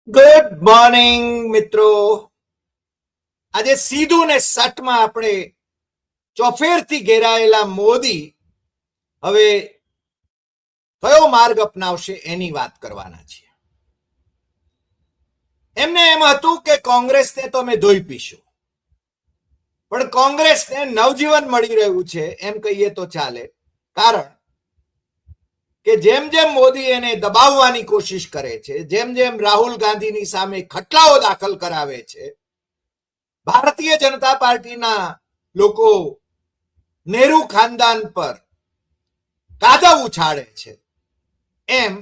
Good morning મિત્રો. આજે સીધું ને સટમાં આપણે ચોફેરથી ઘેરાયેલા મોદી હવે કયો માર્ગ અપનાવશે એની વાત કરવાના છીએ. એમને એમ હતું કે કોંગ્રેસને તો અમે ધોઈ પીશું, પણ કોંગ્રેસને નવજીવન મળી રહ્યું છે એમ કહીએ તો ચાલે. કારણ કે જેમ જેમ મોદી એને દબાવવાની કોશિશ કરે છે, જેમ જેમ રાહુલ ગાંધીની સામે ખટલાઓ દાખલ કરાવે છે, ભારતીય જનતા પાર્ટીના લોકો નેહરુ ખાનદાન પર કાદવ ઉછાળે છે, એમ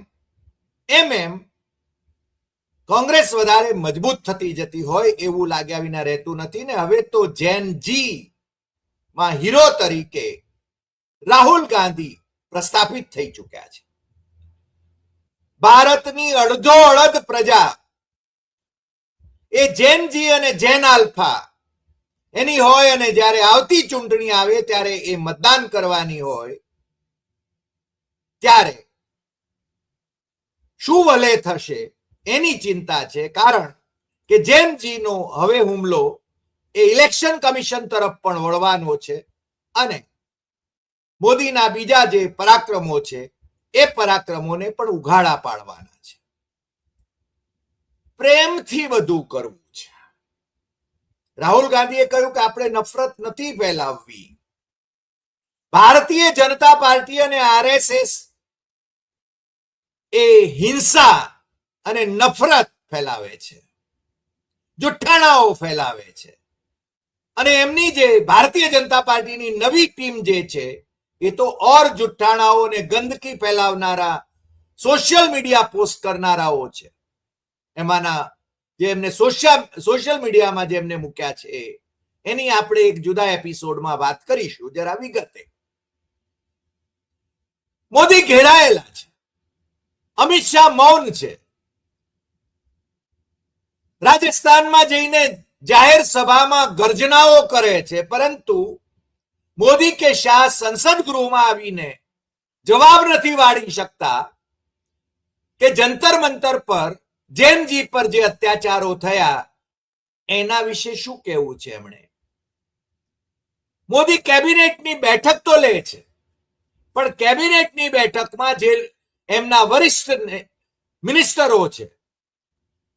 કોંગ્રેસ વધારે મજબૂત થતી જતી હોય એવું લાગ્યા વિના રહેતું નથી. ને હવે તો જેન જી માં હીરો તરીકે રાહુલ ગાંધી પ્રસ્થાપિત થઈ ચૂક્યા છે. ભારતની અડધો અડધ પ્રજા એ જેન જી અને જેન આલ્ફા એની હોય, અને જ્યારે આવતી ચૂંટણી આવે ત્યારે એ મતદાન કરવાની હોય ત્યારે શું વલે થશે એની ચિંતા છે. કારણ કે જેન જીનો હવે હુમલો એ ઇલેક્શન કમિશન તરફ પણ વળવાનો છે, અને મોદીના બીજા જે પરાક્રમો છે એ પરાક્રમોને પણ ઉઘાડા પાડવાના છે. પ્રેમથી બધું કરવું છે. રાહુલ ગાંધીએ કહ્યું કે આપણે નફરત નથી ફેલાવવી. ભારતીય જનતા પાર્ટી અને આરએસએસ એ હિંસા અને નફરત ફેલાવે છે, જુઠ્ઠાણાઓ ફેલાવે છે, અને એમની જે ભારતીય જનતા પાર્ટીની નવી ટીમ જે છે એ તો ઓર જુઠ્ઠાણાઓ અને ગંદકી ફેલાવનારા સોશિયલ મીડિયા પોસ્ટ કરનારાઓ છે. એમાંના જે એમને સોશિયલ મીડિયામાં જે એમને મૂક્યા છે એની આપણે એક જુદા એપિસોડમાં વાત કરીશું જરા વિગતે. મોદી ઘેરાયેલા છે, અમિત શાહ મૌન છે. રાજસ્થાનમાં જઈને જાહેર સભામાં ગર્જનાઓ કરે છે, પરંતુ મોદી કે શાહ સંસદ ગૃહમાં આવીને જવાબ નથી વાળી શકતા કે જંતર મંતર પર જેનજી પર જે અત્યાચારો થયા એના વિશે શું કહેવું છે એમણે. મોદી કેબિનેટની બેઠક તો લે છે, પણ કેબિનેટની બેઠકમાં જે એમના વરિષ્ઠ મિનિસ્ટરો છે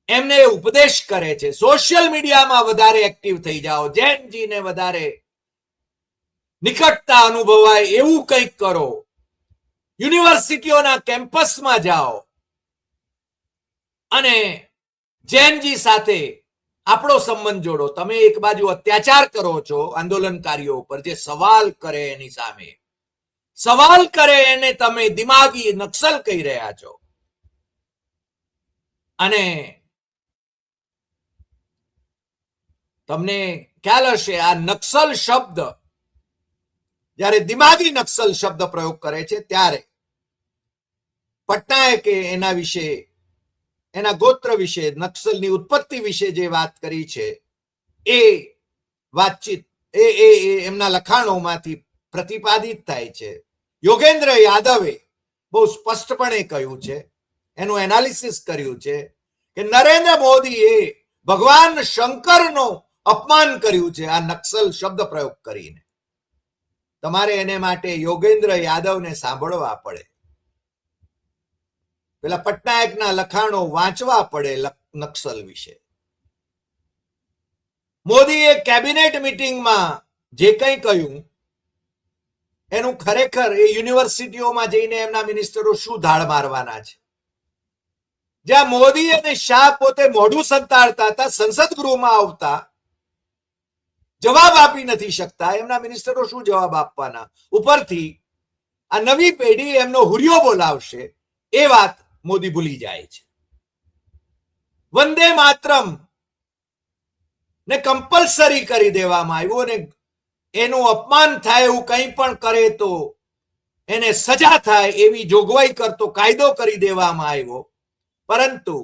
એમને ઉપદેશ કરે છે, સોશિયલ મીડિયામાં વધારે એક્ટિવ થઈ જાઓ, જેનજીને વધારે નિકટતા અનુભવાય એવું કંઈક કરો, યુનિવર્સિટીઓના કેમ્પસમાં જાઓ અને જેનજી સાથે આપણો સંબંધ જોડો. તમે એક બાજુ અત્યાચાર કરો છો આંદોલનકારીઓ ઉપર, જે સવાલ કરે એની સામે સવાલ કરે એને તમે દિમાગી નક્સલ કહી રહ્યા છો. અને તમને ખ્યાલ હશે આ નક્સલ શબ્દ જ્યારે દિમાગી નક્સલ શબ્દ પ્રયોગ કરે છે ત્યારે પટનાયકે એના વિશે, એના ગોત્ર વિશે, નક્સલની ઉત્પત્તિ વિશે જે વાત કરી છે એ વાતચીત એ એમના લખાણોમાંથી પ્રતિપાદિત થાય છે. યોગેન્દ્ર યાદવે બહુ સ્પષ્ટપણે કહ્યું છે, એનું એનાલિસિસ કર્યું છે કે નરેન્દ્ર મોદીએ ભગવાન શંકરનો અપમાન કર્યું છે આ નક્સલ શબ્દ પ્રયોગ કરીને. તમારે એને માટે યોગેન્દ્ર યાદવને સાંભળવા પડે, પેલા પટનાયકના લખાણો વાંચવા પડે નક્સલ વિશે. મોદીએ કેબિનેટ મીટિંગમાં જે કંઈ કહ્યું એનું ખરેખર એ યુનિવર્સિટીઓમાં જઈને એમના મિનિસ્ટરો શું ધાડ મારવાના છે. જ્યાં મોદી અને શાહ પોતે મોઢું સંતાડતા હતા, સંસદ ગૃહમાં આવતા જવાબ આપી નથી શકતા, એમના મિનિસ્ટરો શું જવાબ આપવાના. ઉપરથી આ નવી પેઢી એમનો હુરિયો બોલાવશે એ વાત મોદી ભૂલી જાય છે. વંદે માતરમ ને કમ્પલસરી કરી દેવામાં આવ્યું, અને એનું અપમાન થાય એવું કંઈ પણ કરે તો એને સજા થાય એવી જોગવાઈ કરતો કાયદો કરી દેવામાં આવ્યો. પરંતુ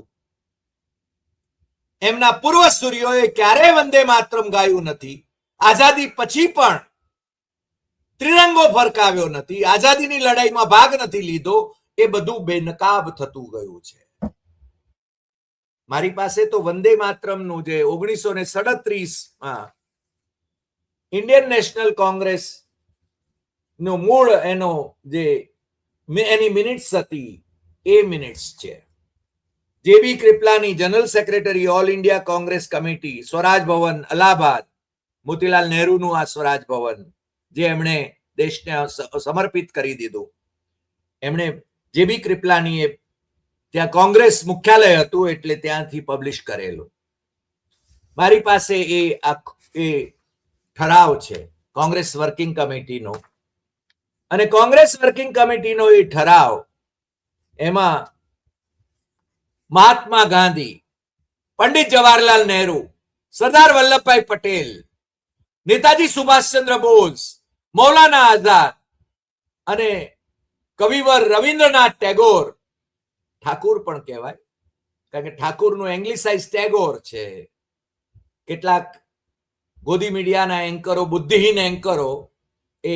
એમના પૂર્વસૂરીઓએ ક્યારેય વંદે માતરમ ગાયું નથી. આઝાદી પછી પણ ત્રિરંગો ફરકાવ્યો નથી, આઝાદીની લડાઈમાં ભાગ નથી લીધો. એ બધું બેનકાબ થતું ગયું છે. મારી પાસે તો વંદે માતરમનું જે 1937 ઇન્ડિયન નેશનલ કોંગ્રેસ નો મૂળ એનો જે એની મિનિટ્સ હતી એ મિનિટ્સ છે. JB Kripalani general secretary all India Congress committee, Swaraj Bhavan Allahabad, Motilal નહેરુનું આ સ્વરાજ ભવન જે એમણે દેશને સમર્પિત કરી દીધું, એમણે જેબી કૃપલાની ત્યાં કોંગ્રેસ મુખ્યાલય હતું એટલે ત્યાંથી પબ્લિશ કરેલું. મારી પાસે એ ઠરાવ છે કોંગ્રેસ વર્કિંગ કમિટીનો, અને કોંગ્રેસ વર્કિંગ કમિટીનો એ ઠરાવ, એમાં મહાત્મા ગાંધી, પંડિત જવાહરલાલ નહેરુ, સરદાર વલ્લભભાઈ પટેલ, નેતાજી સુભાષચંદ્ર બોઝ, મૌલાના આઝાદ અને કવિવર રવિન્દ્રનાથ ટેગોર, ઠાકુર પણ કહેવાય કારણ કે ઠાકુરનું એંગ્લિસાઇઝ ટેગોર છે. કેટલાક ગોદી મીડિયાના એન્કરો, બુદ્ધિહીન એન્કરો એ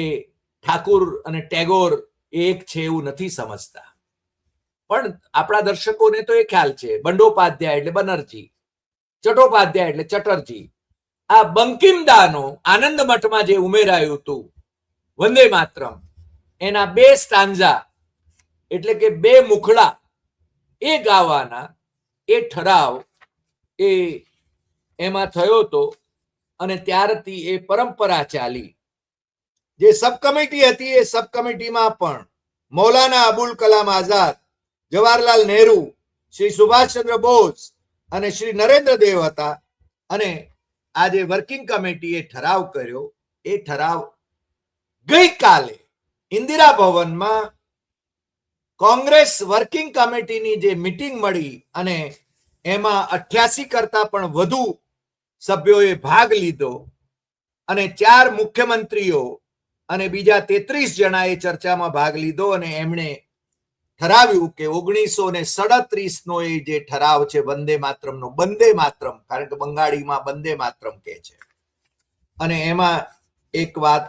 ઠાકુર અને ટેગોર એક છે એવું નથી સમજતા, પણ આપણા દર્શકોને તો એ ખ્યાલ છે. બંડોપાધ્યાય એટલે બનર્જી, ચટ્ટોપાધ્યાય એટલે ચટર્જી. આ બંકિમદાનો આનંદ મઠમાં જે ઉમેરાયું હતું વંદે માતરમ, એના 2 સ્ટાન્ઝા એટલે કે 2 મુખડા એ ગાવાના એ ઠરાવ એમાં થયો હતો, અને ત્યારથી એ પરંપરા ચાલી. જે સબ કમિટી હતી એ સબ કમિટીમાં પણ મૌલાના અબુલ કલામ આઝાદ, જવાહરલાલ નહેરુ, શ્રી સુભાષચંદ્ર બોઝ અને શ્રી નરેન્દ્ર દેવ હતા. અને આ જે વર્કિંગ કમિટીએ ઠરાવ કર્યો, એ ઠરાવ ગઈકાલે ઇન્દિરા ભવનમાં કોંગ્રેસ વર્કિંગ કમિટીની જે મીટિંગ મળી અને એમાં 88 કરતા પણ વધુ સભ્યોએ ભાગ લીધો, અને 4 મુખ્યમંત્રીઓ અને બીજા 33 જણાએ ચર્ચામાં ભાગ લીધો, અને એમણે ઠરાવ્યું કે 1937 નો એ જે ઠરાવ છે વંદે માતરમનો, વંદે માતરમ કારણ કે બંગાળીમાં વંદે માતરમ કહે છે, અને એમાં એક વાત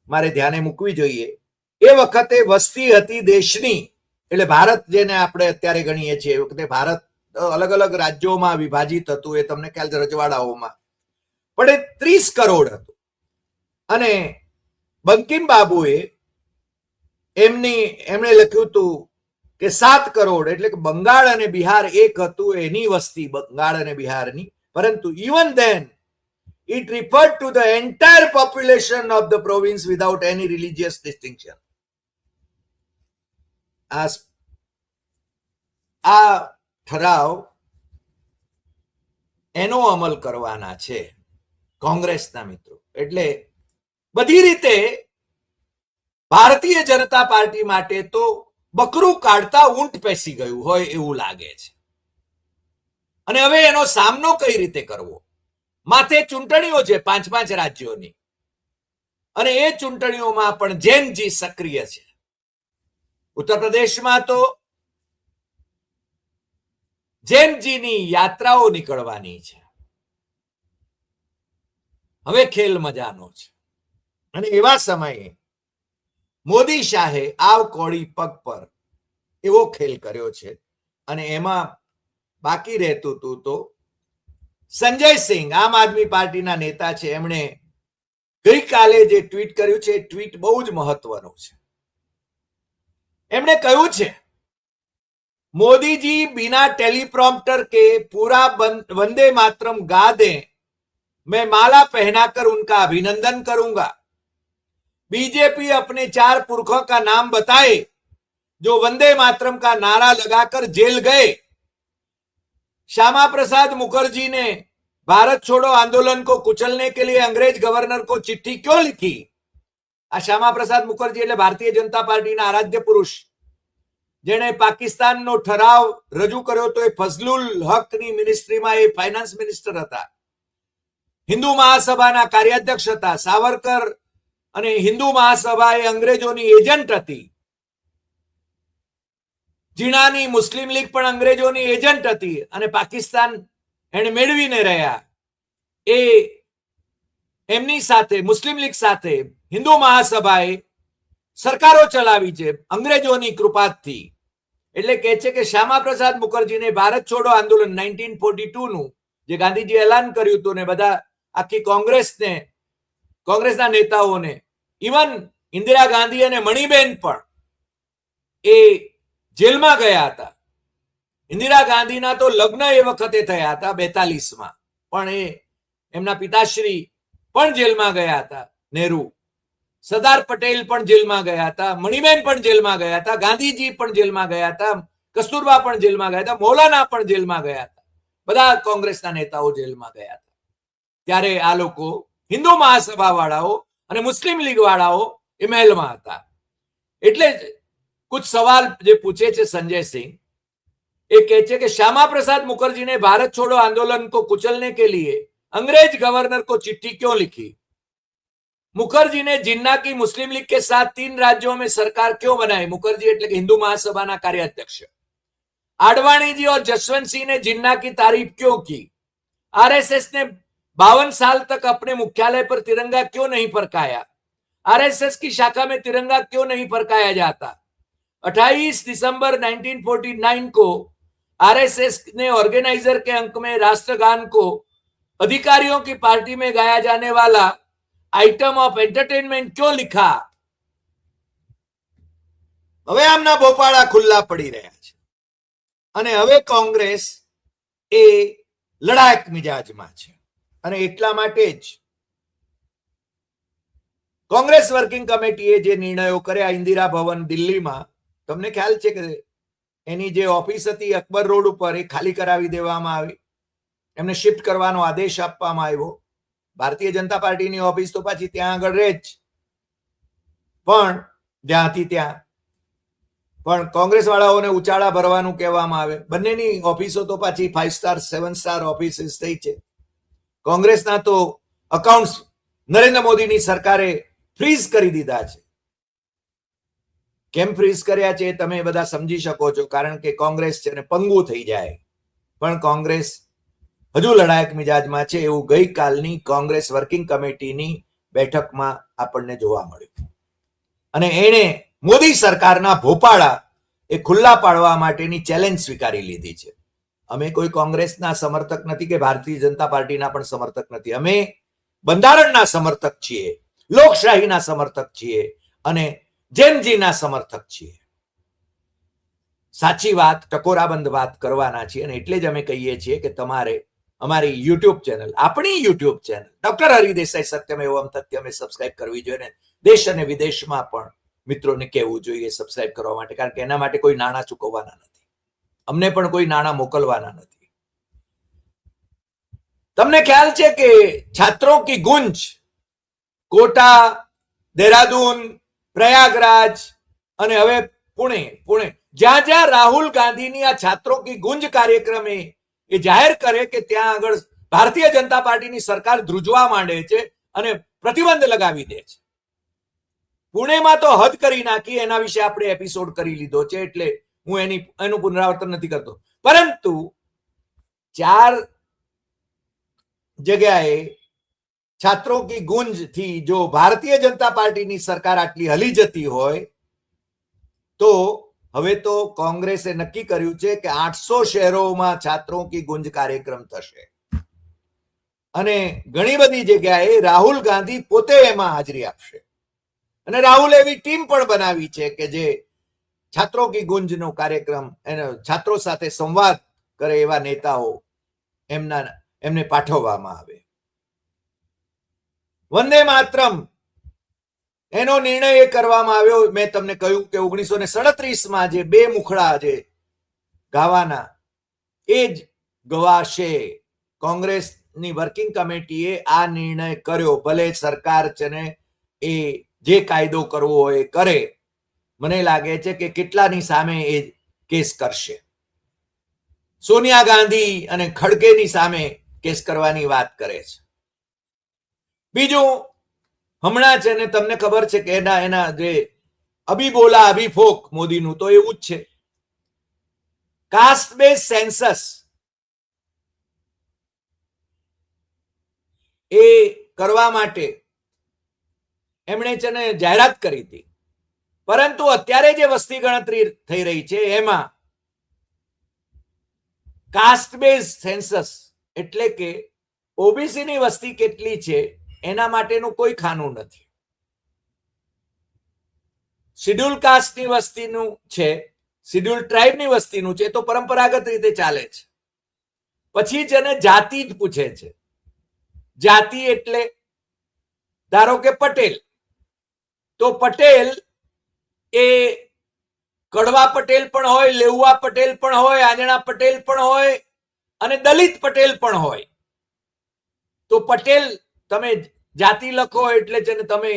મારે ધ્યાને મૂકવી જોઈએ. એ વખતે વસ્તી હતી દેશની, એટલે ભારત જેને આપણે અત્યારે ગણીએ છીએ, એ વખતે ભારત અલગ અલગ રાજ્યોમાં વિભાજિત હતું, એ તમને ખ્યાલ છે, રજવાડાઓમાં, પણ એ 30 કરોડ હતું. અને બંકિમ બાબુએ એમણે લખ્યું હતું કે 7 કરોડ, એટલે કે બંગાળ અને બિહાર એક હતું એની વસ્તી, બંગાળ અને બિહારની, પરંતુ even then it referred to the entire population of the province without any religious distinction. આ ઠરાવ એનો અમલ કરવાના છે કોંગ્રેસના મિત્રો. એટલે બધી રીતે ભારતીય જનતા પાર્ટી માટે તો બકરું કાઢતા ઊંટ પેસી ગયું હોય એવું લાગે છે. અને હવે એનો સામનો કઈ રીતે કરવો? માથે ચૂંટણીઓ છે 5 રાજ્યોની, અને એ ચૂંટણીઓમાં પણ જૈનજી સક્રિય છે. ઉત્તર પ્રદેશમાં તો જૈનજીની યાત્રાઓ નીકળવાની છે. હવે ખેલ મજાનો છે. અને એવા સમયે મોદી શાહે આવ કોળી પગ પર એવો ખેલ કર્યો છે, અને એમાં બાકી રહેતું હતું તો સંજય સિંહ, આમ આદમી પાર્ટીના નેતા છે, એમણે ગઈકાલે જે ટ્વીટ કર્યું છે એ ટ્વીટ બહુ જ મહત્વનું છે. એમણે કહ્યું છે, मोदी जी बिना टेलीप्रॉम्प्टर के पूरा वंदे मातरम गा दें, मैं माला पहनाकर उनका अभिनंदन करूंगा. बीजेपी अपने 4 पुरखों का नाम बताए जो वंदे मातरम का नारा लगाकर जेल गए. श्यामा प्रसाद मुखर्जी ने भारत छोड़ो आंदोलन को कुचलने के लिए अंग्रेज गवर्नर को चिट्ठी क्यों लिखी? आ श्यामा प्रसाद मुखर्जी એટલે ભારતીય જનતા પાર્ટીના આરાધ્ય પુરુષ, જેણે પાકિસ્તાનનો ઠરાવ રજૂ કર્યો તો એ ફઝલુલ હકની મિનિસ્ટ્રીમાં એ ફાઇનાન્સ મિનિસ્ટર હતા. હિન્દુ મહાસભાના કાર્યાધ્યક્ષ હતા. સાવરકર અને હિન્દુ મહાસભા એ અંગ્રેજોની એજન્ટ હતી. જીણાની મુસ્લિમ લીગ પણ અંગ્રેજોની એજન્ટ હતી, અને પાકિસ્તાન એને મેળવીને રહ્યા. એ એમની સાથે, મુસ્લિમ લીગ સાથે હિન્દુ મહાસભાએ સરકારો ચલાવી છે અંગ્રેજોની કૃપાથી. એટલે કહે છે કે શ્યામા પ્રસાદ મુખર્જીને ભારત છોડો આંદોલન 1942 નું જે ગાંધીજી એલાન કર્યું હતું ને બધા આખી કોંગ્રેસના નેતાઓને, ઇવન ઇન્દિરા ગાંધી અને મણિબેન પણ એ જેલમાં ગયા હતા. ઇન્દિરા ગાંધીના તો લગ્ન એ વખતે થયા હતા 42માં, પણ એમના પિતાશ્રી પણ જેલમાં ગયા હતા. નહેરુ, સરદાર પટેલ પણ જેલમાં ગયા હતા, મણિબેન પણ જેલમાં ગયા હતા, ગાંધીજી પણ જેલમાં ગયા હતા, કસ્તુરબા પણ જેલમાં ગયા હતા, મૌલાના પણ જેલમાં ગયા હતા, બધા કોંગ્રેસના નેતાઓ જેલમાં ગયા હતા. ત્યારે આ લોકો હિન્દુ મહાસભા વાળાઓ અને મુસ્લિમ લીગ વાળાઓ એ મહેલમાં હતા. એટલે જ कुछ सवाल जो पूछे थे संजय सिंह, एक कहते कि श्यामा प्रसाद मुखर्जी ने भारत छोड़ो आंदोलन को कुचलने के लिए अंग्रेज गवर्नर को चिट्ठी क्यों लिखी? मुखर्जी ने जिन्ना की मुस्लिम लीग के साथ 3 राज्यों में सरकार क्यों बनाई? मुखर्जी એટલે કે हिंदू महासभा ना कार्याध्यक्ष. आडवाणी जी और जसवंत सिंह ने जिन्ना की तारीफ क्यों की? आरएसएस ने 52 साल तक अपने मुख्यालय पर तिरंगा क्यों नहीं फरकाया? आरएसएस की शाखा में तिरंगा क्यों नहीं फरकाया जाता? 28 दिसंबर 1949 को आरएसएस ने ऑर्गेनाइजर के अंक में राष्ट्रगान को अधिकारियों की पार्टी में गाया जाने वाला आइटम ऑफ एंटरटेनमेंट क्यों लिखा? હવે આમના ભોપાળા ખુલ્લા પડી રહ્યા છે અને હવે કોંગ્રેસ એ લડાયક મિજાજમાં છે અને એટલા માટે જ કોંગ્રેસ વર્કિંગ કમિટીએ જે નિર્ણયો કર્યા ઇન્દિરા ભવન દિલ્હીમાં, તમને ખ્યાલ છે કે એની જે ઓફિસ હતી અકબર રોડ ઉપર એ ખાલી કરાવી દેવામાં આવી, એમને શિફ્ટ કરવાનો આદેશ આપવામાં આવ્યો. ભારતીય જનતા પાર્ટીની ઓફિસ તો પાછી ત્યાં આગળ રહે જ, પણ જ્યાંથી ત્યાં પણ કોંગ્રેસ વાળાઓને ઉચાળા ભરવાનું કહેવામાં આવે. બંનેની ઓફિસો તો પાછી 5 સ્ટાર 7 સ્ટાર ઓફિસીસ થઈ છે. કોંગ્રેસના તો અકાઉન્ટ્સ નરેન્દ્ર મોદીની સરકારે ફ્રીઝ કરી દીધા છે. કેમ ફ્રીઝ કર્યા છે તમે બધા સમજી શકો છો, કારણ કે કોંગ્રેસ છે ને પંગુ થઈ જાય. પણ કોંગ્રેસ હજુ લડાયક મિજાજમાં છે એવું ગઈકાલની કોંગ્રેસ વર્કિંગ કમિટીની બેઠકમાં આપણને જોવા મળ્યું અને એણે મોદી સરકારના ભોપાળા એ ખુલ્લા પાડવા માટેની ચેલેન્જ સ્વીકારી લીધી છે. અમે કોઈ કોંગ્રેસના સમર્થક નથી કે ભારતીય જનતા પાર્ટીના પણ સમર્થક નથી. અમે બંધારણના સમર્થક છીએ, લોકશાહીના સમર્થક છીએ અને જેનજીના સમર્થક છીએ. સાચી વાત, ટકોરાબંધ વાત કરવાના છીએ અને એટલે જ અમે કહીએ છીએ કે તમારે અમારી યુટ્યુબ ચેનલ, આપણી YouTube channel doctor Hari Desai Satyam Evam તથ્યમે સબસ્ક્રાઇબ કરવી જોઈએ ને દેશ અને વિદેશમાં પણ મિત્રોને કહેવું જોઈએ સબસ્ક્રાઇબ કરવા માટે, કારણ કે એના માટે કોઈ નાણાં ચૂકવવાના નથી, અમને પણ કોઈ નાણાં મોકલવાના નથી. તમને ખ્યાલ છે કે છાત્રો કી ગુંજ કોટા, દેહરાદૂન, પ્રયાગરાજ અને હવે પુણે જ્યાં જ્યાં રાહુલ ગાંધીની આ છાત્રો કી ગુંજ કાર્યક્રમે એ જાહેર કરે કે ત્યાં આગળ ભારતીય જનતા પાર્ટીની સરકાર ધ્રુજવા માંડે છે અને પ્રતિબંધ લગાવી દે છે. પુણેમાં તો હદ કરી નાખી, એના વિશે આપણે એપિસોડ કરી લીધો છે એટલે હું એનું પુનરાવર્તન નથી કરતો. પરંતુ 4 જગ્યાએ છાત્રો કી ગુંજ થી જો ભારતીય જનતા પાર્ટીની સરકાર આટલી હલી જતી હોય તો હવે તો કોંગ્રેસે નક્કી કર્યું છે કે 800 શહેરોમાં છાત્રો કી ગુંજ કાર્યક્રમ થશે અને ઘણી બધી જગ્યાએ રાહુલ ગાંધી પોતે એમાં હાજરી આપશે. અને રાહુલ એવી ટીમ પણ બનાવી છે કે જે છાત્રો કી ગુંજનો કાર્યક્રમ એને છાત્રો સાથે સંવાદ કરે એવા નેતાઓ એમને પાઠવવામાં આવે. વંદે માતરમ એનો નિર્ણય એ કરવામાં આવ્યો, મેં તમને કહ્યું કે 1937માં જે 2 મુખડા જે ગાવાના એ જ ગવાશે. કોંગ્રેસની વર્કિંગ કમિટીએ આ નિર્ણય કર્યો. ભલે સરકાર છે ને એ જે કાયદો કરવો હોય એ કરે, મને લાગે છે કે કેટલાની સામે એ કેસ કરશે. સોનિયા ગાંધી અને ખડગેની સામે કેસ કરવાની વાત કરે છે. બીજું હમણાં છે ને તમને ખબર છે કે એના જે અભી બોલા અભી ફોક મોદીનું તો એવું જ છે. કાસ્ટ બેઝ સેન્સસ એ કરવા માટે એમણે છે ને જાહેરાત કરી હતી, પરંતુ અત્યારે જે વસ્તી ગણતરી થઈ રહી છે એમાં કાસ્ટ બેઝ સેન્સસ એટલે કે ઓબીસી ની વસ્તી કેટલી છે એના માટેનું કોઈ ખાનું નથી. શિડ્યુલ કાસ્ટની વસ્તીનું છે, શિડ્યુલ ટ્રાઇબની વસ્તીનું છે, તો પરંપરાગત રીતે ચાલે છે. પછી જેને જાતિ જ પૂછે છે. જાતિ એટલે ધારો કે પટેલ, તો પટેલ એ કડવા પટેલ પણ હોય, લેઉવા પટેલ પણ હોય, આંજણા પટેલ પણ હોય અને દલિત પટેલ પણ હોય. તો પટેલ તમે જાતિ લખો એટલે જેને તમે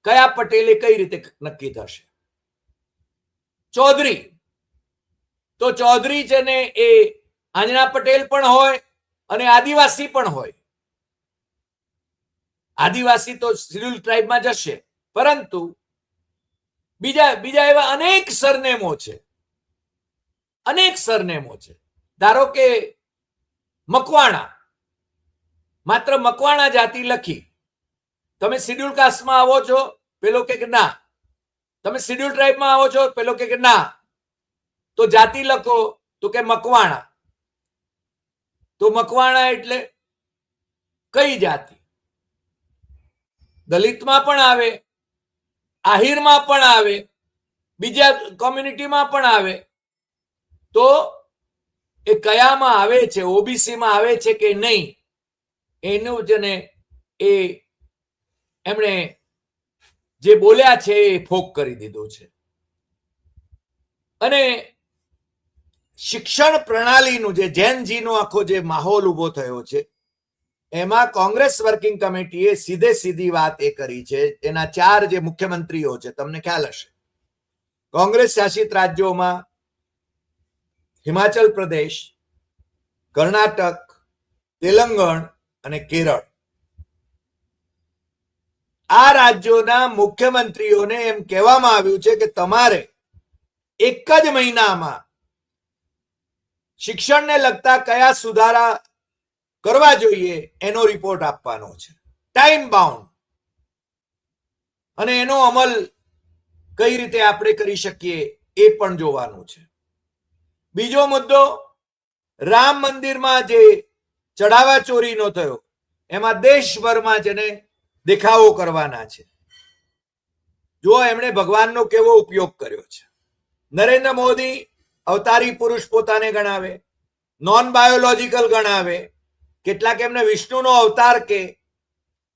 કયા પટેલે કઈ રીતે નક્કી થશે. ચૌધરી, તો ચૌધરી છે ને એ આંજણા પટેલ પણ હોય અને આદિવાસી પણ હોય. આદિવાસી તો શિડ્યુલ ટ્રાઇબમાં જશે, પરંતુ બીજા એવા અનેક સરનેમો છે, અનેક સરનેમો છે. ધારો કે મકવાણા, માત્ર મકવાણા જાતિ લખી, તમે શિડ્યુલ કાસ્ટમાં આવો છો, પેલો કે ના. તમે શિડ્યુલ ટ્રાઇબમાં આવો છો, પેલો કે ના. તો જાતિ લખો તો કે મકવાણા. તો મકવાણા એટલે કઈ જાતિ? દલિતમાં પણ આવે, આહિરમાં પણ આવે, બીજા કોમ્યુનિટીમાં પણ આવે. તો એ કયામાં આવે છે, ઓબીસીમાં આવે છે કે નહીં, એનું જેને એ એમણે જે બોલ્યા છે એ ફોક કરી દીધું છે. અને શિક્ષણ પ્રણાલીનું જે જેનજીનો આખો જે માહોલ ઉભો થયો છે, એમાં કોંગ્રેસ વર્કિંગ કમિટીએ સીધી વાત એ કરી છે. એના 4 જે મુખ્યમંત્રીઓ છે, તમને ખ્યાલ હશે, કોંગ્રેસ શાસિત રાજ્યોમાં હિમાચલ પ્રદેશ, કર્ણાટક, તેલંગણ અને કેરળ, આ રાજ્યોના મુખ્યમંત્રીઓને એમ કહેવામાં આવ્યું છે કે તમારે એક જ મહિનામાં શિક્ષણને લગતા કયા સુધારા કરવા જોઈએ એનો રિપોર્ટ આપવાનો છે, ટાઈમ બાઉન્ડ. અને એનો અમલ કઈ રીતે આપણે કરી શકીએ એ પણ જોવાનું છે. બીજો મુદ્દો, રામ મંદિરમાં જે ચઢાવા ચોરીનો થયો, એમાં દેશભરમાં જેને દેખાવો કરવાના છે. જો એમણે ભગવાનનો કેવો ઉપયોગ કર્યો છે. નરેન્દ્ર મોદી અવતારી પુરુષ પોતાને ગણાવે, નોન બાયોલોજીકલ ગણાવે, કેટલાક એમને વિષ્ણુનો અવતાર કે,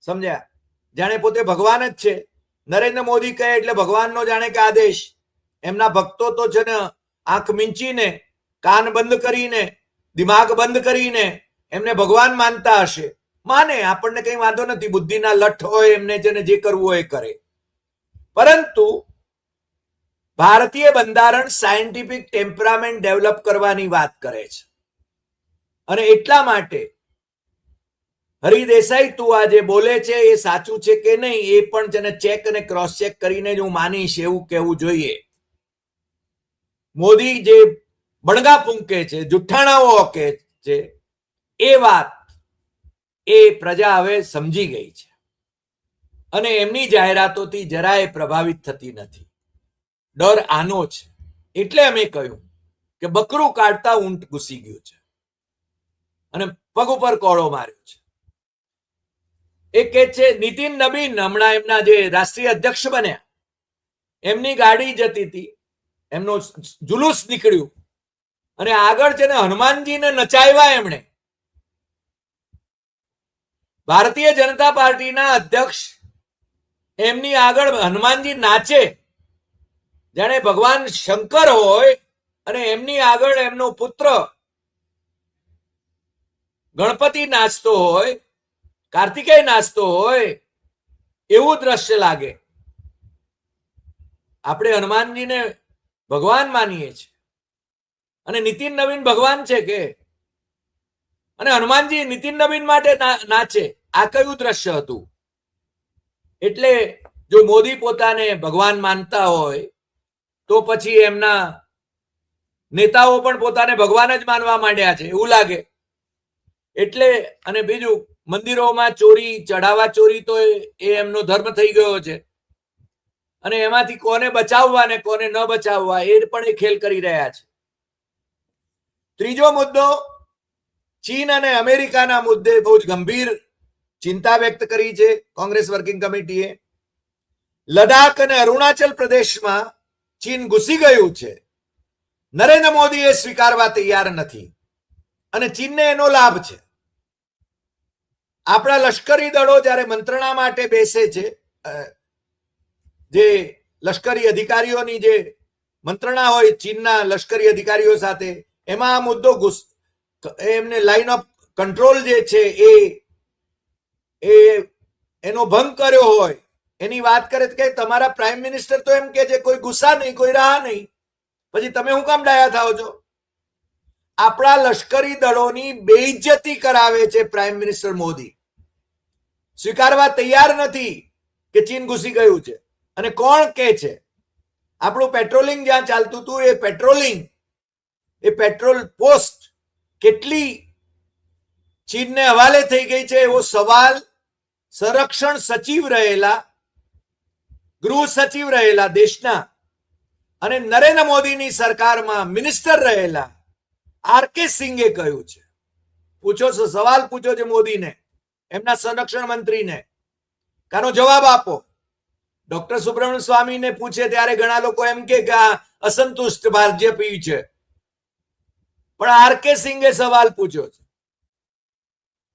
સમજ્યા, જાણે પોતે ભગવાન જ છે. નરેન્દ્ર મોદી કહે એટલે ભગવાનનો જાણે કે આદેશ. એમના ભક્તો તો છે ને આંખ મીંચીને, કાન બંધ કરીને, દિમાગ બંધ કરીને એમને ભગવાન માનતા હશે. માને, આપણને કઈ વાંધો નથી, બુદ્ધિના લઠ હોય એમને જેને જે કરવું હોય એ કરે. પરંતુ ભારતીય બંધારણ સાયન્ટિફિક ટેમ્પરામેન્ટ ડેવલપ કરવાની વાત કરે છે. અને એટલા માટે હરિદેસાઈ તું આ જે બોલે છે એ સાચું છે કે નહીં એ પણ તેને ચેક અને ક્રોસ ચેક કરીને જ હું માનીશ એવું કહેવું જોઈએ. મોદી જે બણગા ફૂંકે છે, જુઠ્ઠાણાઓ કે છે, એ વાત એ પ્રજા હવે સમજી ગઈ છે અને એમની જાહેરાતોથી જરાય પ્રભાવિત થતી નથી. ડર આનો છે. એટલે અમે કહ્યું કે બકરું કાઢતા ઊંટ ઘૂસી ગયું છે અને પગ ઉપર કોળો માર્યો છે. એ કે છે નીતિન નબીન, હમણાં એમના જે રાષ્ટ્રીય અધ્યક્ષ બન્યા, એમની ગાડી જતી હતી, એમનો જુલુસ નીકળ્યું અને આગળ છે ને હનુમાનજીને નચાવ્યા એમણે. ભારતીય જનતા પાર્ટીના અધ્યક્ષ એમની આગળ હનુમાનજી નાચે, જાણે ભગવાન શંકર હોય, અને એમની આગળ એમનો પુત્ર ગણપતિ નાચતો હોય, કાર્તિકેય નાચતો હોય, એવું દ્રશ્ય લાગે. આપણે હનુમાનજીને ભગવાન માનીએ છીએ અને નીતિન નવીન ભગવાન છે કે? અને હનુમાનજી નીતિન નવીન માટે નાચે, આ કયું દ્રશ્ય હતું? એટલે જો મોદી પોતાને ભગવાન માનતા હોય તો પછી એમના નેતાઓ પણ પોતાને ભગવાન જ માનવા માંડ્યા છે એવું લાગે. એટલે અને બીજું, મંદિરોમાં ચોરી, ચઢાવા ચોરી તો એ એમનો ધર્મ થઈ ગયો છે અને એમાંથી કોને બચાવવા ને કોને ન બચાવવા એ પણ એ ખેલ કરી રહ્યા છે. ત્રીજો મુદ્દો, ચીન અને અમેરિકાના મુદ્દે બહુ જ ગંભીર ચિંતા વ્યક્ત કરી છે કોંગ્રેસ વર્કિંગ કમિટીએ. લડાખ અને અરુણાચલ પ્રદેશમાં ચીન ઘૂસી ગયું છે, નરેન્દ્ર મોદી એ સ્વીકારવા તૈયાર નથી અને ચીનને એનો લાભ છે. આપણા લશ્કરી દળો જ્યારે મંત્રણા માટે બેસે છે, જે લશ્કરી અધિકારીઓની જે મંત્રણા હોય ચીનના લશ્કરી અધિકારીઓ સાથે, એમાં આ મુદ્દો એમને લાઇન ઓફ કંટ્રોલ જે છે એ એનો ભંગ કર્યો હોય એની વાત કરે કે તમારા પ્રાઇમ મિનિસ્ટર તો એમ કે છે કોઈ ગુસ્સા નહીં, કોઈ રાહ નહીં, પછી તમે હું કામ ડાયા થાઓ છો? આપણા લશ્કરી દળોની બેઇજ્જતી કરાવે છે પ્રાઇમ મિનિસ્ટર મોદી. સ્વીકારવા તૈયાર નથી કે ચીન ઘૂસી ગયું છે. અને કોણ કે છે? આપણું પેટ્રોલિંગ જ્યાં ચાલતું હતું એ પેટ્રોલ પોસ્ટ કેટલી ચીનને હવાલે થઈ ગઈ છે એવો સવાલ સંરક્ષણ સચિવ રહેલા, ગૃહ સચિવ રહેલા દેશના અને નરેન્દ્ર મોદીની સરકારમાં મિનિસ્ટર રહેલા આર.કે. સિંઘે કહ્યું છે. પૂછો છો, સવાલ પૂછો છે મોદીને, એમના સંરક્ષણ મંત્રીને, કાનો જવાબ આપો. ડોક્ટર સુબ્રમણ્યમ સ્વામીને પૂછે ત્યારે ઘણા લોકો એમ કે આ અસંતુષ્ટ ભાજપી છે, પણ આર.કે. સિંઘે સવાલ પૂછ્યો છે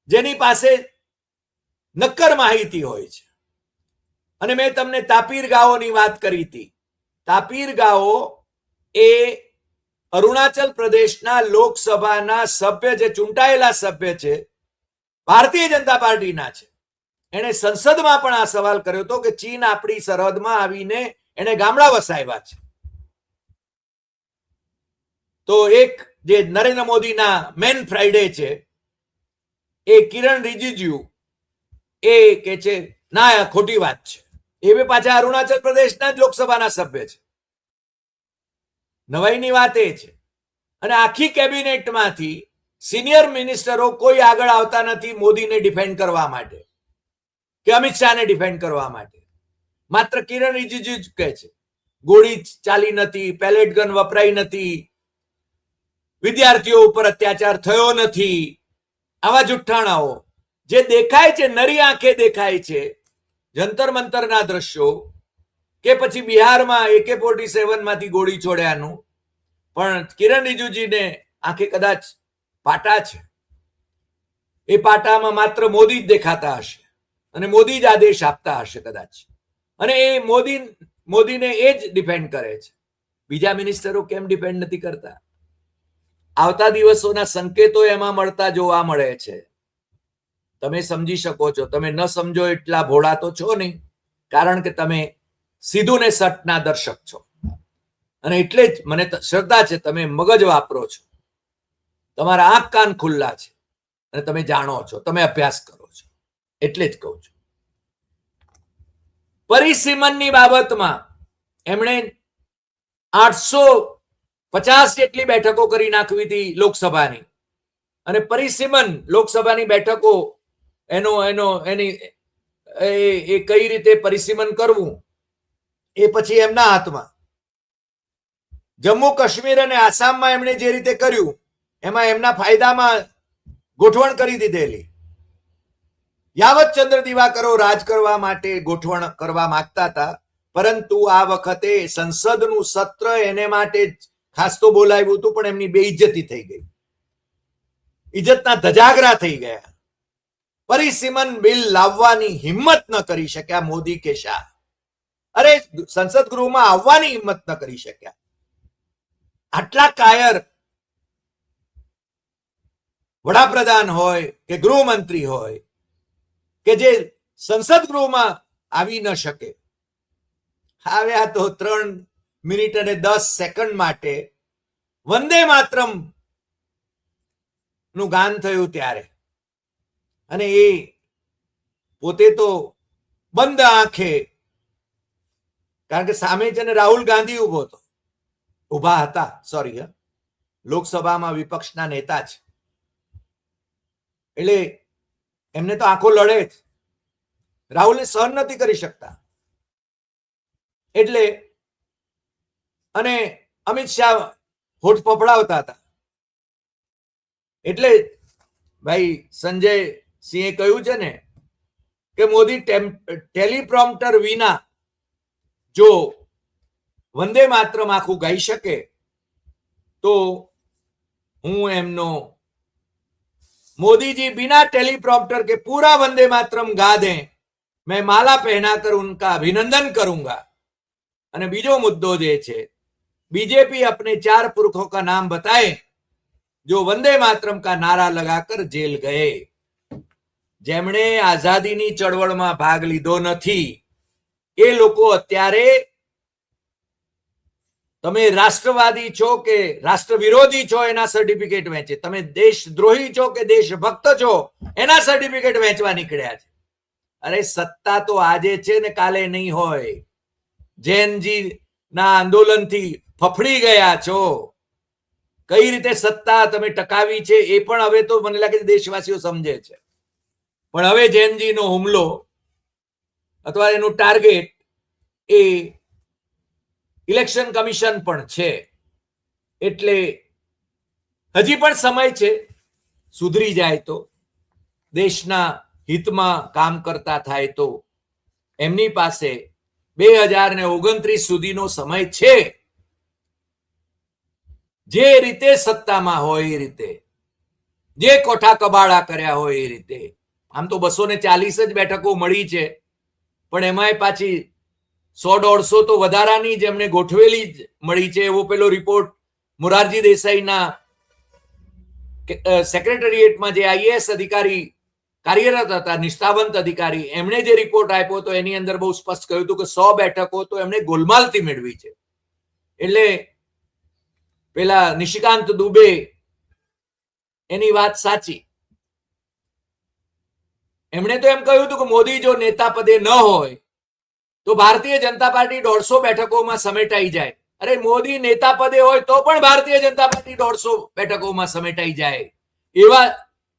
જેની પાસે નક્કર માહિતી હોય છે. અને મેં તમને તાપીર ગાઓની વાત કરી હતી. તાપીર ગાઓ એ અરુણાચલ પ્રદેશના લોકસભાના સભ્ય, જે ચૂંટાયેલા સભ્ય છે, ભારતીય જનતા પાર્ટીના છે. એણે સંસદમાં પણ આ સવાલ કર્યો હતો કે ચીન આપણી સરહદમાં આવીને એને ગામડા વસાવ્યા છે. તો એક જે નરેન્દ્ર મોદીના મેન ફ્રાઈડે છે, એ કિરણ રિજિજુ એ કે છે ના, આ ખોટી વાત છે. એ પાછા અરુણાચલ પ્રદેશના જ લોકસભાના સભ્ય છે. નવાઈની વાત એ છે. અને આખી કેબિનેટમાંથી સિનિયર મિનિસ્ટરો કોઈ આગળ આવતા નથી મોદીને ડિફેન્ડ કરવા માટે કે અમિત શાહને ડિફેન્ડ કરવા માટે. માત્ર કિરણ રિજિજુ જ કહે છે ગોળી ચાલી નથી, પેલેટ ગન વપરાઈ નથી, વિદ્યાર્થીઓ ઉપર અત્યાચાર થયો નથી. આવા જુઠ્ઠાણાઓ જે દેખાય છે, નરી આંખે દેખાય છે, જંતર મંતરના દ્રશ્યો, કે પછી બિહારમાં AK-47 માંથી ગોળી છોડ્યાનું, પણ કિરણ રિજિજુજીને આંખે કદાચ પાટા છે. એ પાટામાં માત્ર મોદી જ દેખાતા હશે અને મોદી જ આદેશ આપતા હશે કદાચ. અને એ મોદીને એ જ ડિપેન્ડ કરે છે. બીજા મિનિસ્ટરો કેમ ડિપેન્ડ નથી કરતા? આવતા દિવસોના સંકેતો એમાં મળતા જોવા મળે છે. તમે સમજી શકો છો. તમે ન સમજો એટલા ભોળા તો છો નહીં, કારણ કે તમે સીધું ને સટના દર્શક છો. અને એટલે જ મને શ્રદ્ધા છે તમે મગજ વાપરો છો, તમારા આંખ કાન ખુલ્લા છે અને તમે જાણો છો, તમે અભ્યાસ કરો છો. એટલે જ કહું છું. પરિસીમનની બાબતમાં એમણે 850 જેટલી બેઠકો કરી નાખવી હતી લોકસભાની, અને પરિસીમન લોકસભાની બેઠકો એની કઈ રીતે પરિસીમન કરવું એ પછી એમના હાથમાં. જમ્મુ કાશ્મીર અને આસામમાં એમણે જે રીતે કર્યું એમાં એમના ફાયદામાં ગોઠવણ કરી દીધેલી. યાવત ચંદ્ર દિવાકરો રાજ કરવા માટે ગોઠવણ કરવા માંગતા હતા, પરંતુ આ વખતે સંસદનું સત્ર એને માટે ખાસ તો બોલાવ્યું હતું, પણ એમની બેઇજ્જતી થઈ ગઈ, ઇજ્જતના ધજાગરા થઈ ગયા. પરિસીમન બિલ લાવવાની હિંમત ન કરી શક્યા મોદી કે શાહ. અરે, સંસદ ગૃહમાં આવવાની હિંમત ન કરી શક્યા. આટલા કાયર વડાપ્રધાન હોય કે ગૃહમંત્રી હોય કે જે સંસદ ગૃહમાં આવી ન શકે. હવે આ તો 3 મિનિટ અને 10 સેકન્ડ માટે વંદે માતરમ નું ગાન થયું ત્યારે, અને એ પોતે તો બંધ આંખે, કારણ કે સામે છે ને રાહુલ ગાંધી ઉભા હતા, સોરી, લોકસભામાં વિપક્ષના નેતા છે, એટલે એમને તો આંખો લડે જ. રાહુલને સહન નથી કરી શકતા એટલે, અને અમિત શાહ હોઠ ફફડાવતા હતા. એટલે ભાઈ સંજય સિંહે કહ્યું છે ને કે મોદી ટેલિપ્રોમ્પ્ટર વિના જો વંદે માતરમ આખું ગાઈ શકે તો હું એમનો मोदी जी बिना टेलीप्रॉम्प्टर के पूरा वंदे मातरम गा दें, मैं माला पहनाकर उनका अभिनंदन करूंगा। અને બીજો મુદ્દો જે છે, बीजेपी अपने 4 पुरखों का नाम बताए जो वंदे मातरम का नारा लगाकर जेल गए। જેમણે આઝાદીની ચળવળમાં ભાગ લીધો નથી એ લોકો અત્યારે તમે રાષ્ટ્રવાદી છો કે રાષ્ટ્ર વિરોધી છો એના સર્ટિફિકેટ વેચે, તમે દેશદ્રોહી છો કે દેશભક્ત છો એના સર્ટિફિકેટ વેચવા નીકળ્યા છે। અરે સત્તા તો આજે છે ને કાલે નહીં હોય। જૈનજી ના આંદોલનથી ફફડી ગયા છો, કઈ રીતે સત્તા તમે ટકાવી છે એ પણ હવે તો મને લાગે છે દેશવાસીઓ સમજે છે। પણ હવે જૈનજીનો હુમલો અથવા એનું ટાર્ગેટ એ ઇલેક્શન કમિશન પણ છે, એટલે હજી પણ સમય છે, સુધરી જાય તો દેશના હિતમાં કામ કરતા થાય તો એમની પાસે 2029 સુધીનો સમય છે। જે રીતે સત્તામાં હોય એ રીતે, જે કોઠા કબાડા કર્યા હોય એ રીતે, આમ તો 240 જ બેઠકો મળી છે, પણ એમાંય પાછી 100-150 તો વધારાની જેમને ગોઠવેલી જ મળી છે। એવો પેલો રિપોર્ટ મોરારજી દેસાઈના સેક્રેટરીએટમાં જે આઈએએસ અધિકારી કાર્યરત હતા, નિષ્ઠાવંત અધિકારી, એમણે જે રિપોર્ટ આપ્યો તો એની અંદર બહુ સ્પષ્ટ કહ્યું હતું કે 100 બેઠકો તો એમણે ગોલમાલથી મેળવી છે। એટલે પેલા નિશિકાંત દુબે એની વાત સાચી, એમણે તો એમ કહ્યું હતું કે મોદી જો નેતા પદે ન હોય તો ભારતીય જનતા પાર્ટી 150 બેઠકોમાં સમેટાઈ જાય। અરે મોદી નેતા પદે હોય તો પણ ભારતીય જનતા પાર્ટી 150 બેઠકોમાં સમેટાઈ જાય।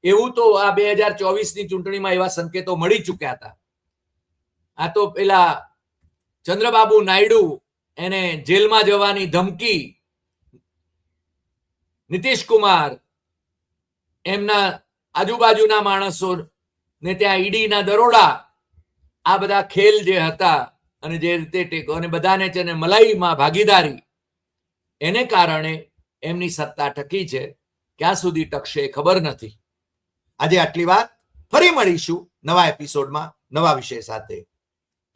એવું તો આ 2024ની ચૂંટણીમાં એવા સંકેતો મળી ચૂક્યા હતા। આ તો પેલા ચંદ્રબાબુ નાયડુ એને જેલમાં જવાની ધમકી, નીતિશ કુમાર એમના આજુબાજુના માણસો ને ત્યાં ઈડીના દરોડા, આ બધા ખેલ જે હતા અને જે રીતે ટેકો અને બધાને છે ને મલાઈમાં ભાગીદારી, એને કારણે એમની સત્તા ટકી છે। ક્યાં સુધી ટકશે ખબર નથી। આજે આટલી વાત, ફરી મળીશું નવા એપિસોડમાં નવા વિષય સાથે।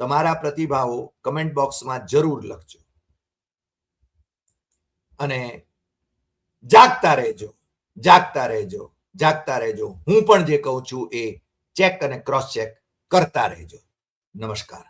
તમારા પ્રતિભાવો કમેન્ટ બોક્સમાં જરૂર લખજો અને જાગતા રહેજો, જાગતા રહેજો, જાગતા રહેજો। હું પણ જે કહું છું એ ચેક અને ક્રોસ ચેક કરતા રહેજો। નમસ્કાર।